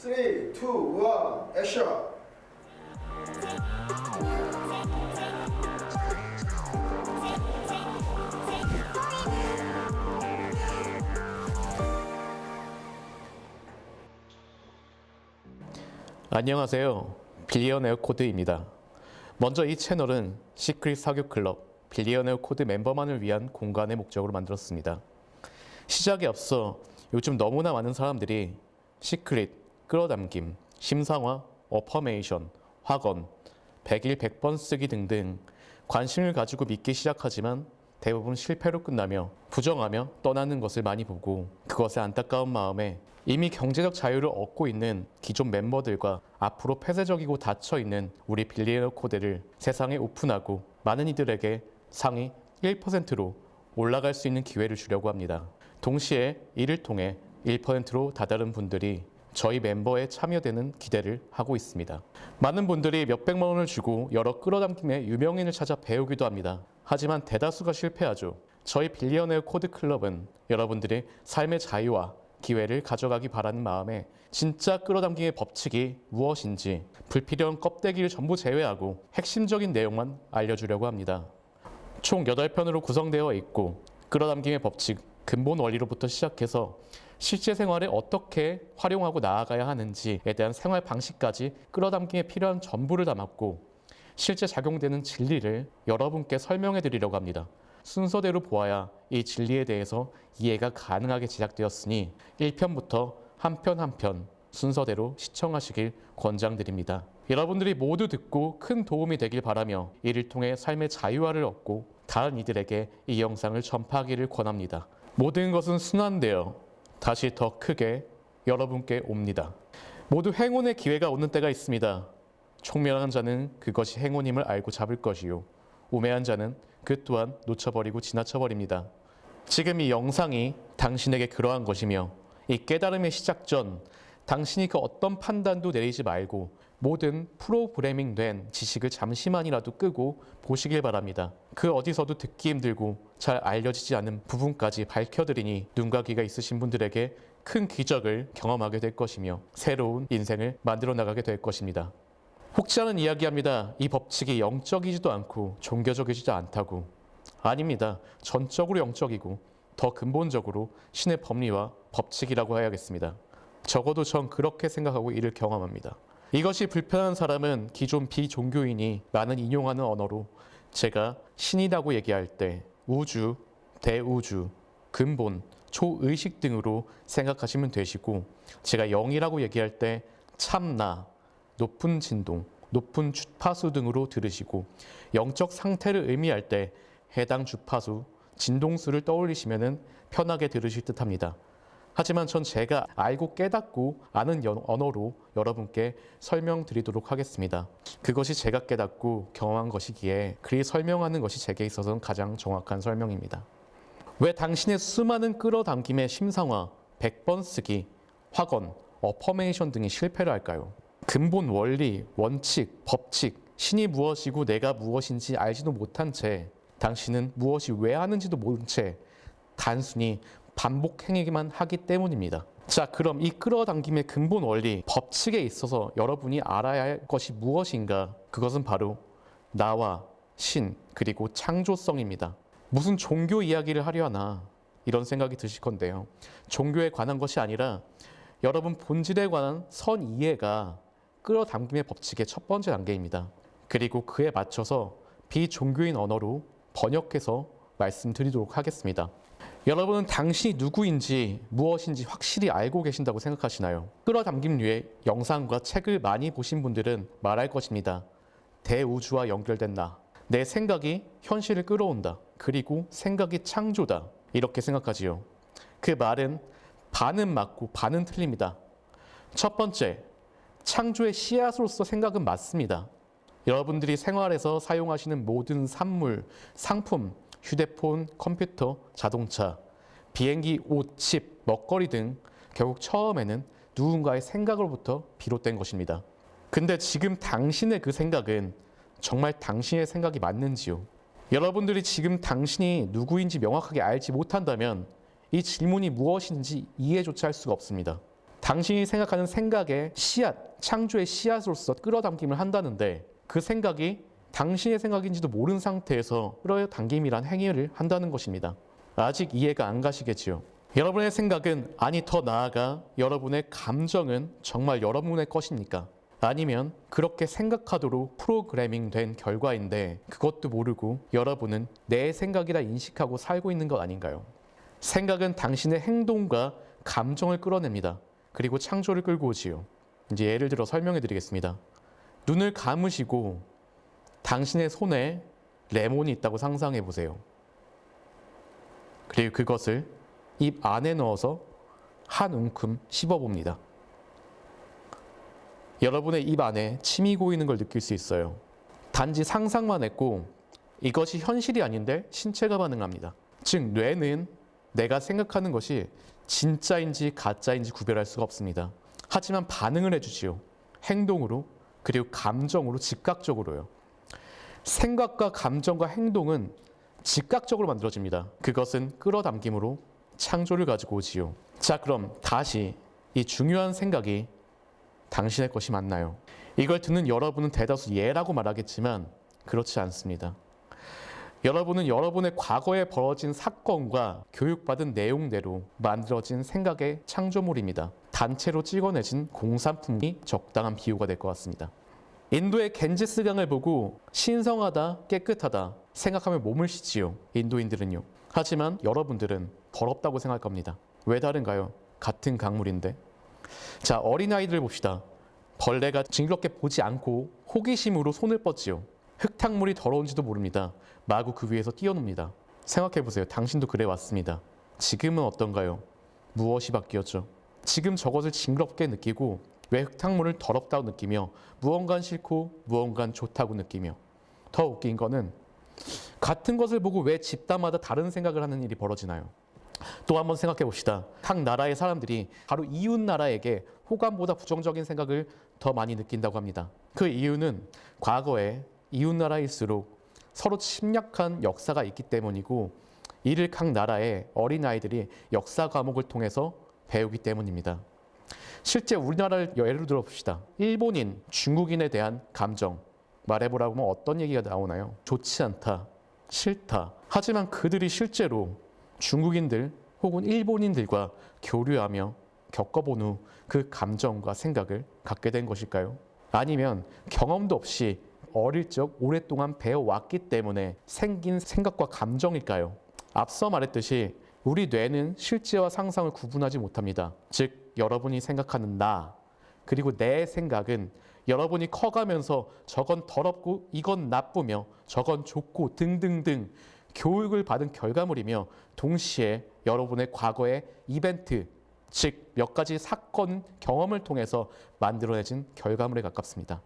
3, 2, 1, 액션! 안녕하세요. 빌리어네어 코드입니다. 먼저 이 채널은 시크릿 사교 클럽 빌리어네어 코드 멤버만을 위한 공간의 목적으로 만들었습니다. 시작에 앞서 요즘 너무나 많은 사람들이 시크릿, 끌어담김, 심상화, 어퍼메이션, 확언, 100일 100번 쓰기 등등 관심을 가지고 믿기 시작하지만 대부분 실패로 끝나며 부정하며 떠나는 것을 많이 보고 그것의 안타까운 마음에 이미 경제적 자유를 얻고 있는 기존 멤버들과 앞으로 폐쇄적이고 닫혀있는 우리 빌리어네어 코드를 세상에 오픈하고 많은 이들에게 상위 1%로 올라갈 수 있는 기회를 주려고 합니다. 동시에 이를 통해 1%로 다다른 분들이 저희 멤버에 참여되는 기대를 하고 있습니다. 많은 분들이 몇백만 원을 주고 여러 끌어담김의 유명인을 찾아 배우기도 합니다. 하지만 대다수가 실패하죠. 저희 빌리어네어 코드 클럽은 여러분들의 삶의 자유와 기회를 가져가기 바라는 마음에 진짜 끌어담김의 법칙이 무엇인지 불필요한 껍데기를 전부 제외하고 핵심적인 내용만 알려주려고 합니다. 총 8편으로 구성되어 있고 끌어담김의 법칙, 근본 원리로부터 시작해서 실제 생활에 어떻게 활용하고 나아가야 하는지에 대한 생활 방식까지 끌어담김에 필요한 전부를 담았고 실제 작용되는 진리를 여러분께 설명해 드리려고 합니다. 순서대로 보아야 이 진리에 대해서 이해가 가능하게 제작되었으니 1편부터 한 편 한 편 순서대로 시청하시길 권장드립니다. 여러분들이 모두 듣고 큰 도움이 되길 바라며 이를 통해 삶의 자유화를 얻고 다른 이들에게 이 영상을 전파하기를 권합니다. 모든 것은 순환되어 다시 더 크게 여러분께 옵니다. 모두 행운의 기회가 오는 때가 있습니다. 총명한 자는 그것이 행운임을 알고 잡을 것이요 우매한 자는 그 또한 놓쳐버리고 지나쳐버립니다. 지금 이 영상이 당신에게 그러한 것이며 이 깨달음의 시작 전 당신이 그 어떤 판단도 내리지 말고 모든 프로그래밍된 지식을 잠시만이라도 끄고 보시길 바랍니다. 그 어디서도 듣기 힘들고 잘 알려지지 않은 부분까지 밝혀드리니 눈과 귀가 있으신 분들에게 큰 기적을 경험하게 될 것이며 새로운 인생을 만들어 나가게 될 것입니다. 혹지 않은 이야기합니다. 이 법칙이 영적이지도 않고 종교적이지도 않다고. 아닙니다. 전적으로 영적이고 더 근본적으로 신의 법리와 법칙이라고 해야겠습니다. 적어도 전 그렇게 생각하고 이를 경험합니다. 이것이 불편한 사람은 기존 비종교인이 많은 인용하는 언어로 제가 신이라고 얘기할 때 우주, 대우주, 근본, 초의식 등으로 생각하시면 되시고 제가 영이라고 얘기할 때 참나, 높은 진동, 높은 주파수 등으로 들으시고 영적 상태를 의미할 때 해당 주파수, 진동수를 떠올리시면 편하게 들으실 듯합니다. 하지만 전 제가 알고 깨닫고 아는 언어로 여러분께 설명드리도록 하겠습니다. 그것이 제가 깨닫고 경험한 것이기에 그리 설명하는 것이 제게 있어서는 가장 정확한 설명입니다. 왜 당신의 수많은 끌어당김의 심상화, 100번 쓰기, 확언, 어퍼메이션 등이 실패를 할까요? 근본 원리, 원칙, 법칙, 신이 무엇이고 내가 무엇인지 알지도 못한 채 당신은 무엇이 왜 하는지도 모른 채 단순히 반복 행위만 하기 때문입니다. 자, 그럼 이 끌어당김의 근본 원리, 법칙에 있어서 여러분이 알아야 할 것이 무엇인가? 그것은 바로 나와 신, 그리고 창조성입니다. 무슨 종교 이야기를 하려 하나 이런 생각이 드실 건데요. 종교에 관한 것이 아니라 여러분 본질에 관한 선 이해가 끌어당김의 법칙의 첫 번째 단계입니다. 그리고 그에 맞춰서 비종교인 언어로 번역해서 말씀드리도록 하겠습니다. 여러분은 당신이 누구인지 무엇인지 확실히 알고 계신다고 생각하시나요? 끌어당김류의 영상과 책을 많이 보신 분들은 말할 것입니다. 대우주와 연결된 나, 내 생각이 현실을 끌어온다. 그리고 생각이 창조다. 이렇게 생각하지요. 그 말은 반은 맞고 반은 틀립니다. 첫 번째, 창조의 씨앗으로서 생각은 맞습니다. 여러분들이 생활에서 사용하시는 모든 산물, 상품, 휴대폰, 컴퓨터, 자동차, 비행기, 옷, 집, 먹거리 등 결국 처음에는 누군가의 생각으로부터 비롯된 것입니다. 근데 지금 당신의 그 생각은 정말 당신의 생각이 맞는지요? 여러분들이 지금 당신이 누구인지 명확하게 알지 못한다면 이 질문이 무엇인지 이해조차 할 수가 없습니다. 당신이 생각하는 생각의 씨앗, 창조의 씨앗으로서 끌어당김을 한다는데 그 생각이 당신의 생각인지도 모르는 상태에서 끌어당김이란 행위를 한다는 것입니다. 아직 이해가 안 가시겠지요? 여러분의 생각은, 아니 더 나아가 여러분의 감정은 정말 여러분의 것입니까? 아니면 그렇게 생각하도록 프로그래밍 된 결과인데 그것도 모르고 여러분은 내 생각이라 인식하고 살고 있는 것 아닌가요? 생각은 당신의 행동과 감정을 끌어냅니다. 그리고 창조를 끌고 오지요. 이제 예를 들어 설명해 드리겠습니다. 눈을 감으시고 당신의 손에 레몬이 있다고 상상해 보세요. 그리고 그것을 입 안에 넣어서 한 움큼 씹어봅니다. 여러분의 입 안에 침이 고이는 걸 느낄 수 있어요. 단지 상상만 했고 이것이 현실이 아닌데 신체가 반응합니다. 즉 뇌는 내가 생각하는 것이 진짜인지 가짜인지 구별할 수가 없습니다. 하지만 반응을 해주지요. 행동으로, 그리고 감정으로, 즉각적으로요. 생각과 감정과 행동은 즉각적으로 만들어집니다. 그것은 끌어당김으로 창조를 가지고 오지요. 자, 그럼 다시 이 중요한 생각이 당신의 것이 맞나요? 이걸 듣는 여러분은 대다수 예라고 말하겠지만 그렇지 않습니다. 여러분은 여러분의 과거에 벌어진 사건과 교육받은 내용대로 만들어진 생각의 창조물입니다. 단체로 찍어내진 공산품이 적당한 비유가 될 것 같습니다. 인도의 겐지스강을 보고 신성하다, 깨끗하다 생각하며 몸을 씻지요. 인도인들은요. 하지만 여러분들은 더럽다고 생각할 겁니다. 왜 다른가요? 같은 강물인데. 자, 어린아이들을 봅시다. 벌레가 징그럽게 보지 않고 호기심으로 손을 뻗지요. 흙탕물이 더러운지도 모릅니다. 마구 그 위에서 뛰어놉니다. 생각해보세요. 당신도 그래 왔습니다. 지금은 어떤가요? 무엇이 바뀌었죠? 지금 저것을 징그럽게 느끼고 왜 흙탕물을 더럽다고 느끼며 무언간 싫고 무언간 좋다고 느끼며 더 웃긴 거는 같은 것을 보고 왜 집단마다 다른 생각을 하는 일이 벌어지나요? 또 한번 생각해 봅시다. 각 나라의 사람들이 바로 이웃 나라에게 호감보다 부정적인 생각을 더 많이 느낀다고 합니다. 그 이유는 과거에 이웃 나라일수록 서로 침략한 역사가 있기 때문이고 이를 각 나라의 어린아이들이 역사 과목을 통해서 배우기 때문입니다. 실제 우리나라를 예로 들어 봅시다. 일본인, 중국인에 대한 감정 말해보라고 하면 어떤 얘기가 나오나요? 좋지 않다, 싫다. 하지만 그들이 실제로 중국인들 혹은 일본인들과 교류하며 겪어본 후 그 감정과 생각을 갖게 된 것일까요? 아니면 경험도 없이 어릴 적 오랫동안 배워왔기 때문에 생긴 생각과 감정일까요? 앞서 말했듯이 우리 뇌는 실제와 상상을 구분하지 못합니다. 즉 여러분이 생각하는 나 그리고 내 생각은 여러분이 커가면서 저건 더럽고 이건 나쁘며 저건 좋고 등등등 교육을 받은 결과물이며 동시에 여러분의 과거의 이벤트 즉 몇 가지 사건 경험을 통해서 만들어내진 결과물에 가깝습니다.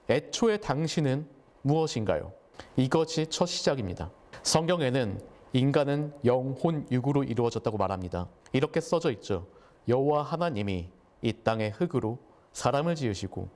애초에 당신은 무엇인가요? 이것이 첫 시작입니다. 성경에는 인간은 영혼 육으로 이루어졌다고 말합니다. 이렇게 써져 있죠. 여호와 하나님이 이 땅의 흙으로 사람을 지으시고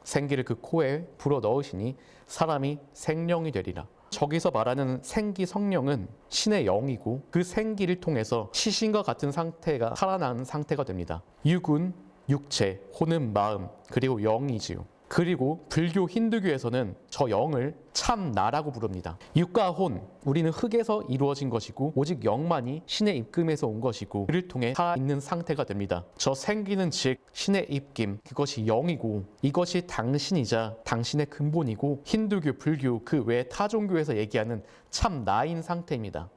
생기를 그 코에 불어 넣으시니 사람이 생령이 되리라. 저기서 말하는 생기 성령은 신의 영이고 그 생기를 통해서 시신과 같은 상태가 살아나는 상태가 됩니다. 육은 육체, 혼은 마음, 그리고 영이지요. 그리고 불교 힌두교에서는 저 영을 참 나라고 부릅니다. 육과 혼, 우리는 흙에서 이루어진 것이고 오직 영만이 신의 입김에서 온 것이고 그를 통해 살아있는 상태가 됩니다. 저 생기는 즉 신의 입김, 그것이 영이고 이것이 당신이자 당신의 근본이고 힌두교, 불교, 그 외 타 종교에서 얘기하는 참 나인 상태입니다.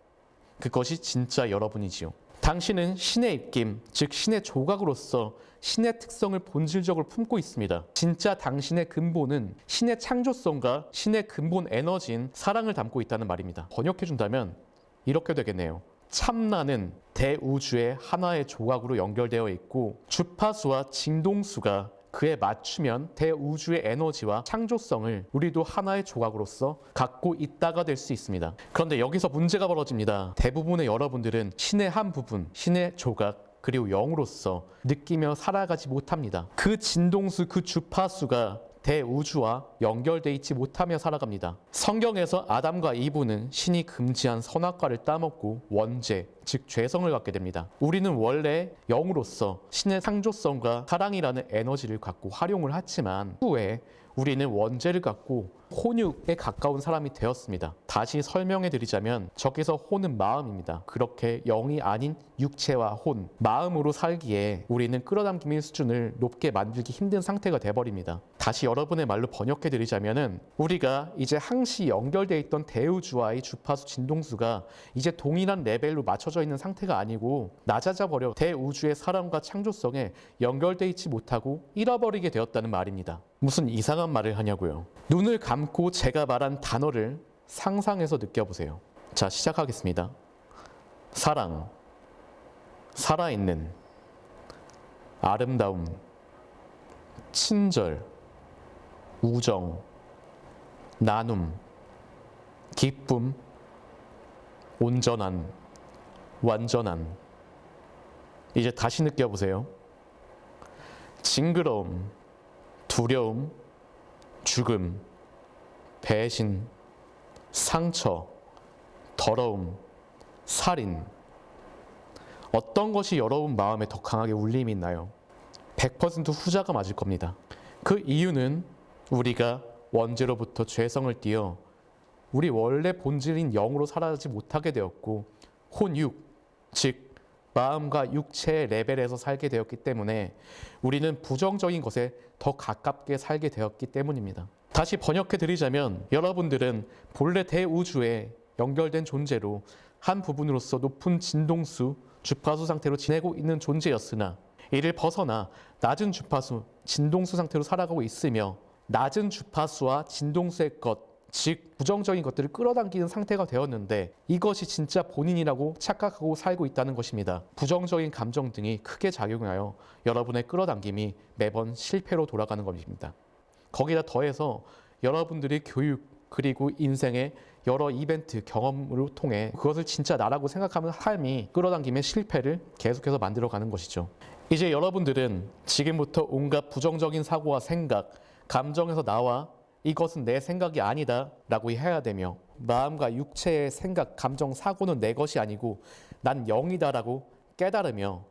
그것이 진짜 여러분이지요. 당신은 신의 입김, 즉 신의 조각으로서 신의 특성을 본질적으로 품고 있습니다. 진짜 당신의 근본은 신의 창조성과 신의 근본 에너지인 사랑을 담고 있다는 말입니다. 번역해준다면 이렇게 되겠네요. 참나는 대우주의 하나의 조각으로 연결되어 있고 주파수와 진동수가 그에 맞추면 대우주의 에너지와 창조성을 우리도 하나의 조각으로서 갖고 있다가 될 수 있습니다. 그런데 여기서 문제가 벌어집니다. 대부분의 여러분들은 신의 한 부분, 신의 조각, 그리고 영으로서 느끼며 살아가지 못합니다. 그 진동수, 그 주파수가 대우주와 연결되어 있지 못하며 살아갑니다. 성경에서 아담과 이브는 신이 금지한 선악과를 따먹고 원죄, 즉 죄성을 갖게 됩니다. 우리는 원래 영으로서 신의 창조성과 사랑이라는 에너지를 갖고 활용을 했지만 후에 우리는 원죄를 갖고 혼육에 가까운 사람이 되었습니다. 다시 설명해 드리자면 저기서 혼은 마음입니다. 그렇게 영이 아닌 육체와 혼, 마음으로 살기에 우리는 끌어당김의 수준을 높게 만들기 힘든 상태가 돼버립니다. 다시 여러분의 말로 번역해 드리자면은 우리가 이제 항시 연결되어 있던 대우주와의 주파수 진동수가 이제 동일한 레벨로 맞춰져 있는 상태가 아니고 낮아져 버려 대우주의 사랑과 창조성에 연결되어 있지 못하고 잃어버리게 되었다는 말입니다. 무슨 이상한 말을 하냐고요. 눈을 감고 제가 말한 단어를 상상해서 느껴보세요. 자, 시작하겠습니다. 사랑, 살아있는, 아름다움, 친절, 우정, 나눔, 기쁨, 온전한, 완전한. 이제 다시 느껴보세요. 징그러움, 두려움, 죽음, 배신, 상처, 더러움, 살인. 어떤 것이 여러분 마음에 더 강하게 울림이 있나요? 100% 후자가 맞을 겁니다. 그 이유는 우리가 원죄로부터 죄성을 띠어 우리 원래 본질인 영으로 살아가지 못하게 되었고 혼육, 즉 마음과 육체의 레벨에서 살게 되었기 때문에 우리는 부정적인 것에 더 가깝게 살게 되었기 때문입니다. 다시 번역해 드리자면 여러분들은 본래 대우주에 연결된 존재로 한 부분으로서 높은 진동수, 주파수 상태로 지내고 있는 존재였으나 이를 벗어나 낮은 주파수, 진동수 상태로 살아가고 있으며 낮은 주파수와 진동수의 것, 즉 부정적인 것들을 끌어당기는 상태가 되었는데 이것이 진짜 본인이라고 착각하고 살고 있다는 것입니다. 부정적인 감정 등이 크게 작용하여 여러분의 끌어당김이 매번 실패로 돌아가는 것입니다. 거기다 더해서 여러분들이 교육 그리고 인생의 여러 이벤트 경험을 통해 그것을 진짜 나라고 생각하는 삶이 끌어당김의 실패를 계속해서 만들어가는 것이죠. 이제 여러분들은 지금부터 온갖 부정적인 사고와 생각, 감정에서 나와 이것은 내 생각이 아니다 라고 해야 되며 마음과 육체의 생각, 감정, 사고는 내 것이 아니고 난 영이다 라고 깨달으며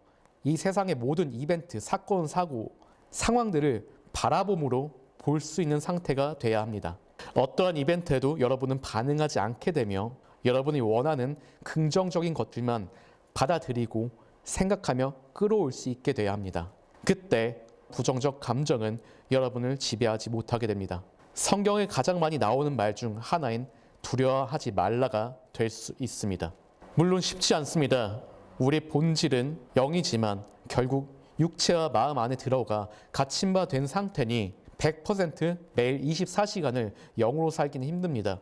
이 세상의 모든 이벤트, 사건, 사고, 상황들을 바라봄으로 볼 수 있는 상태가 돼야 합니다. 어떠한 이벤트에도 여러분은 반응하지 않게 되며 여러분이 원하는 긍정적인 것들만 받아들이고 생각하며 끌어올 수 있게 돼야 합니다. 그때 부정적 감정은 여러분을 지배하지 못하게 됩니다. 성경에 가장 많이 나오는 말 중 하나인 두려워하지 말라가 될 수 있습니다. 물론 쉽지 않습니다. 우리 본질은 영이지만 결국 육체와 마음 안에 들어가 갇힌 바 된 상태니 100% 매일 24시간을 영으로 살기는 힘듭니다.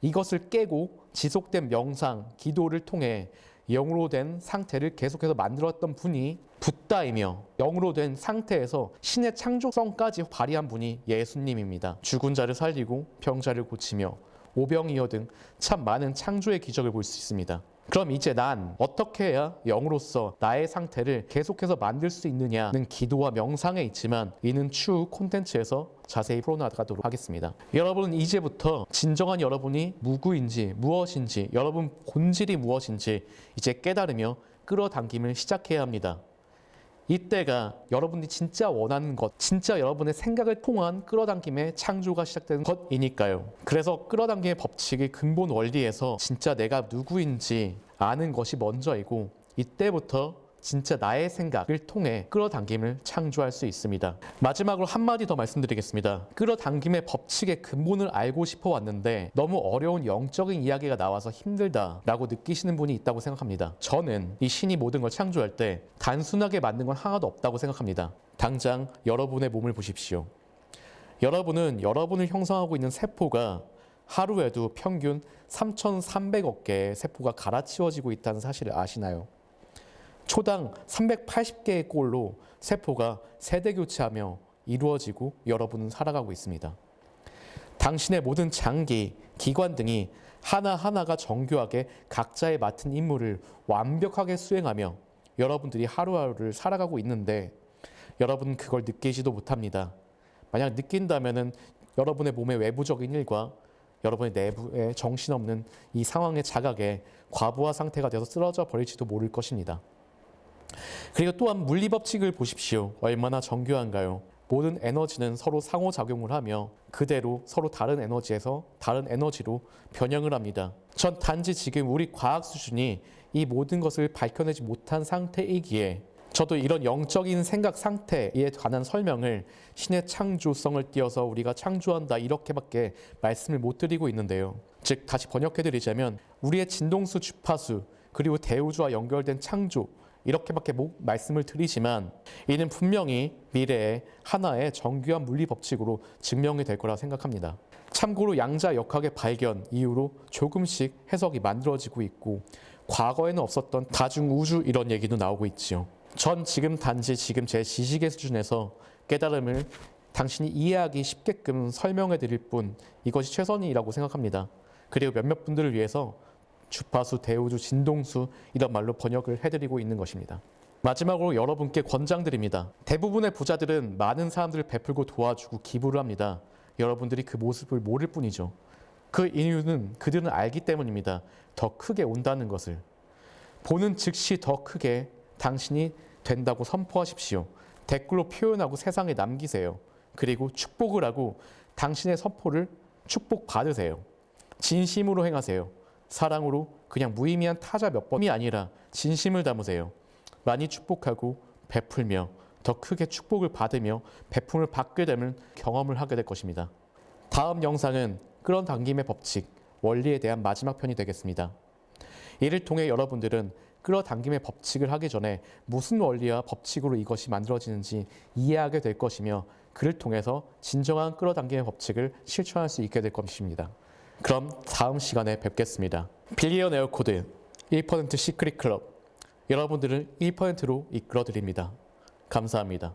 이것을 깨고 지속된 명상, 기도를 통해 영으로 된 상태를 계속해서 만들었던 분이 붓다이며 영으로 된 상태에서 신의 창조성까지 발휘한 분이 예수님입니다. 죽은 자를 살리고 병자를 고치며 오병이어 등 참 많은 창조의 기적을 볼 수 있습니다. 그럼 이제 난 어떻게 해야 영으로서 나의 상태를 계속해서 만들 수 있느냐는 기도와 명상에 있지만 이는 추후 콘텐츠에서 자세히 풀어나가도록 하겠습니다. 여러분은 이제부터 진정한 여러분이 누구인지 무엇인지 여러분 본질이 무엇인지 이제 깨달으며 끌어당김을 시작해야 합니다. 이때가 여러분이 진짜 원하는 것, 진짜 여러분의 생각을 통한 끌어당김의 창조가 시작되는 것이니까요. 그래서 끌어당김의 법칙의 근본 원리에서 진짜 내가 누구인지 아는 것이 먼저이고 이때부터 진짜 나의 생각을 통해 끌어당김을 창조할 수 있습니다. 마지막으로 한마디 더 말씀드리겠습니다. 끌어당김의 법칙의 근본을 알고 싶어 왔는데 너무 어려운 영적인 이야기가 나와서 힘들다라고 느끼시는 분이 있다고 생각합니다. 저는 이 신이 모든 걸 창조할 때 단순하게 만든 건 하나도 없다고 생각합니다. 당장 여러분의 몸을 보십시오. 여러분은 여러분을 형성하고 있는 세포가 하루에도 평균 3,300억 개의 세포가 갈아치워지고 있다는 사실을 아시나요? 초당 380개의 꼴로 세포가 세대 교체하며 이루어지고 여러분은 살아가고 있습니다. 당신의 모든 장기, 기관 등이 하나하나가 정교하게 각자의 맡은 임무를 완벽하게 수행하며 여러분들이 하루하루를 살아가고 있는데 여러분은 그걸 느끼지도 못합니다. 만약 느낀다면 여러분의 몸의 외부적인 일과 여러분의 내부에 정신없는 이 상황의 자각에 과부하 상태가 돼서 쓰러져 버릴지도 모를 것입니다. 그리고 또한 물리법칙을 보십시오. 얼마나 정교한가요? 모든 에너지는 서로 상호작용을 하며 그대로 서로 다른 에너지에서 다른 에너지로 변형을 합니다. 전 단지 지금 우리 과학 수준이 이 모든 것을 밝혀내지 못한 상태이기에 저도 이런 영적인 생각 상태에 관한 설명을 신의 창조성을 띄어서 우리가 창조한다 이렇게밖에 말씀을 못 드리고 있는데요. 즉 다시 번역해드리자면 우리의 진동수 주파수 그리고 대우주와 연결된 창조 이렇게밖에 말씀을 드리지만 이는 분명히 미래에 하나의 정교한 물리 법칙으로 증명이 될 거라 생각합니다. 참고로 양자역학의 발견 이후로 조금씩 해석이 만들어지고 있고 과거에는 없었던 다중우주 이런 얘기도 나오고 있지요. 전 지금 단지 지금 제 지식의 수준에서 깨달음을 당신이 이해하기 쉽게끔 설명해 드릴 뿐 이것이 최선이라고 생각합니다. 그리고 몇몇 분들을 위해서 주파수, 대우주, 진동수 이런 말로 번역을 해드리고 있는 것입니다. 마지막으로 여러분께 권장드립니다. 대부분의 부자들은 많은 사람들을 베풀고 도와주고 기부를 합니다. 여러분들이 그 모습을 모를 뿐이죠. 그 이유는 그들은 알기 때문입니다. 더 크게 온다는 것을. 보는 즉시 더 크게 당신이 된다고 선포하십시오. 댓글로 표현하고 세상에 남기세요. 그리고 축복을 하고 당신의 선포를 축복받으세요. 진심으로 행하세요. 사랑으로 그냥 무의미한 타자 몇 번이 아니라 진심을 담으세요. 많이 축복하고 베풀며 더 크게 축복을 받으며 베품을 받게 되면 경험을 하게 될 것입니다. 다음 영상은 끌어당김의 법칙, 원리에 대한 마지막 편이 되겠습니다. 이를 통해 여러분들은 끌어당김의 법칙을 하기 전에 무슨 원리와 법칙으로 이것이 만들어지는지 이해하게 될 것이며 그를 통해서 진정한 끌어당김의 법칙을 실천할 수 있게 될 것입니다. 그럼 다음 시간에 뵙겠습니다. 빌리어네어 코드 1% 시크릿 클럽 여러분들을 1%로 이끌어 드립니다. 감사합니다.